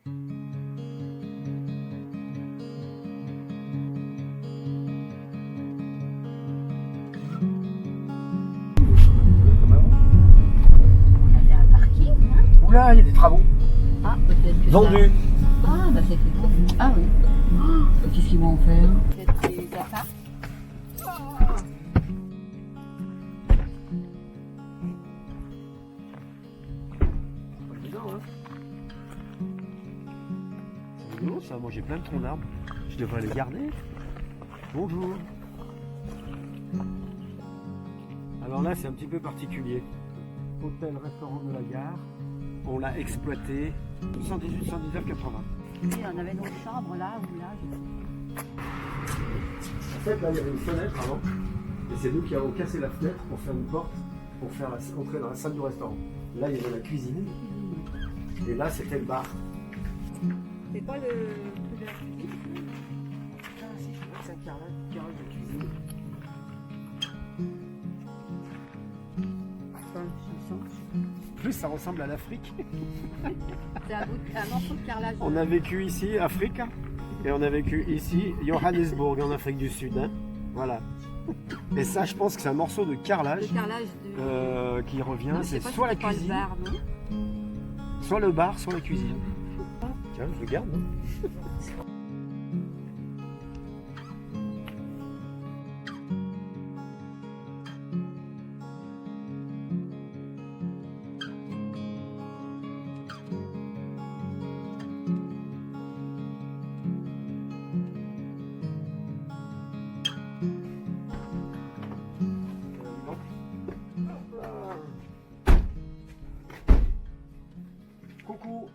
On avait un parking, hein? Oula, il y a des travaux. Ah, peut-être que Vendus. ça... Ah, bah c'était vendu. Ah oui. Oh, qu'est-ce qu'ils vont en faire? Peut-être des apparts. C'est rigolo ça, moi j'ai plein de troncs d'arbres. Je devrais les garder. Bonjour. Alors là c'est un petit peu particulier. Hôtel, restaurant de la gare. On l'a exploité 118, 119, 80. Oui, on avait nos chambres là ou là. En fait là il y avait une fenêtre avant. Et c'est nous qui avons cassé la fenêtre pour faire une porte pour faire entrer dans la salle du restaurant. Là il y avait la cuisine. Et là c'était le bar. C'est pas le truc de la cuisine? Ah si, je vois que c'est un carrelage de cuisine. Plus ça ressemble à l'Afrique. C'est un morceau de carrelage. On a vécu ici, Afrique, et on a vécu ici, Johannesburg, en Afrique du Sud. Hein. Voilà. Et ça, je pense que c'est un morceau de carrelage, Le carrelage de... qui revient. Non, C'est je sais pas soit si la c'est pas cuisine, le bar, non? soit le bar, soit la cuisine. Tiens, je le garde. Hein. Coucou.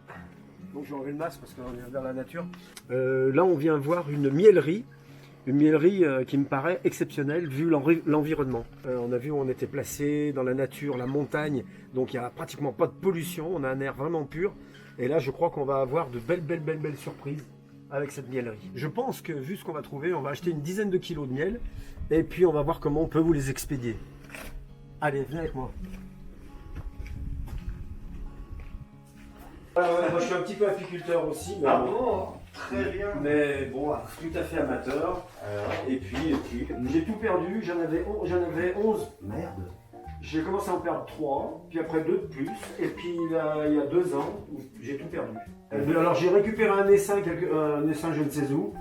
Donc j'ai enlevé le masque parce qu'on est vers la nature. Là on vient voir une miellerie qui me paraît exceptionnelle vu l'environnement. On a vu où on était placé dans la nature, la montagne, donc il n'y a pratiquement pas de pollution, on a un air vraiment pur. Et là je crois qu'on va avoir de belles surprises avec cette miellerie. Je pense que vu ce qu'on va trouver, on va acheter une dizaine de kilos de miel et puis on va voir comment on peut vous les expédier. Allez, viens avec moi. Moi je suis un petit peu apiculteur aussi, mais, Très bien. mais bon, tout à fait amateur. Et puis j'ai tout perdu, j'en avais 11. Merde. J'ai commencé à en perdre 3, puis après 2 de plus, et puis là, il y a 2 ans, j'ai tout perdu. Alors j'ai récupéré un essaim, je ne sais où,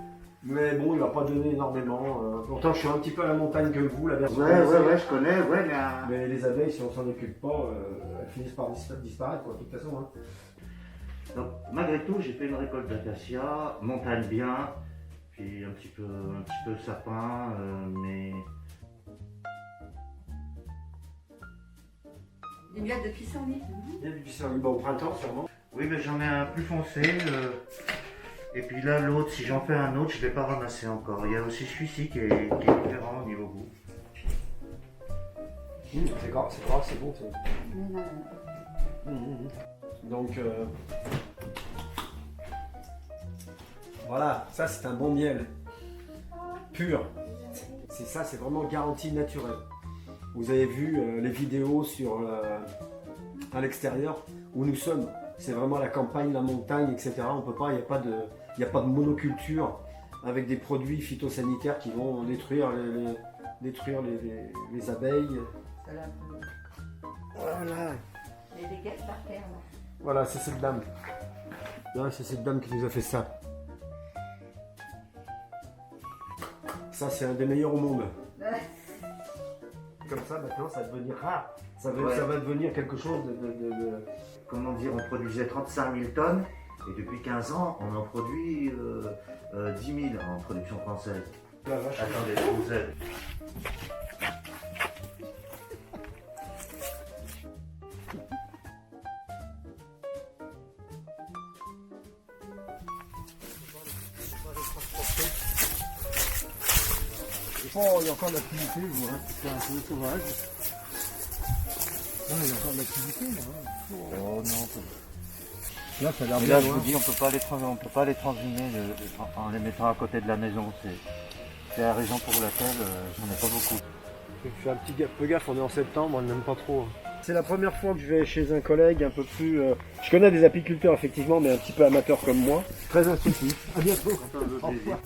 mais bon, il va pas donné énormément. Pourtant je suis un petit peu à la montagne que vous, la version. Ouais, je connais, ouais, Mais les abeilles, si on s'en occupe pas, elles finissent par disparaître, quoi, de toute façon. Hein. Donc, malgré tout, j'ai fait une récolte d'acacia, montagne bien, puis un petit peu sapin, mais... Des miettes de pissenlit. Il y a du pissenlit au printemps, sûrement. Oui, mais j'en ai un plus foncé, et puis là, l'autre, si j'en fais un autre, je ne vais pas ramasser encore. Il y a aussi celui-ci qui est différent au niveau goût. C'est grave, c'est bon. Donc, voilà, ça c'est un bon miel. Pur. C'est ça, c'est vraiment garantie naturelle. Vous avez vu les vidéos à l'extérieur où nous sommes. C'est vraiment la campagne, la montagne, etc. On peut pas, il n'y a pas de monoculture avec des produits phytosanitaires qui vont détruire les abeilles. Voilà. Il y a des guêpes par terre là. Voilà, c'est cette dame. Là, c'est cette dame qui nous a fait ça. Ça, c'est un des meilleurs au monde. Comme ça, maintenant, ça va devenir rare. Ça va devenir quelque chose de... Comment dire, on produisait 35 000 tonnes, et depuis 15 ans, on en produit 10 000 en production française. La vache. Attendez, je vous aide. Oh, il y a encore de l'activité, je vois. C'est un peu sauvage. Non, il y a encore de l'activité, là. Oh non. Là, ça a l'air Mais bien là, je loin. vous dis, on peut pas les transhumer en les mettant à côté de la maison. C'est la raison pour laquelle j'en ai pas beaucoup. Je fais un petit peu gaffe, on est en septembre, on n'aime pas trop. C'est la première fois que je vais chez un collègue un peu plus... Je connais des apiculteurs effectivement, mais un petit peu amateurs comme moi. Très instructif. À bientôt. Au revoir.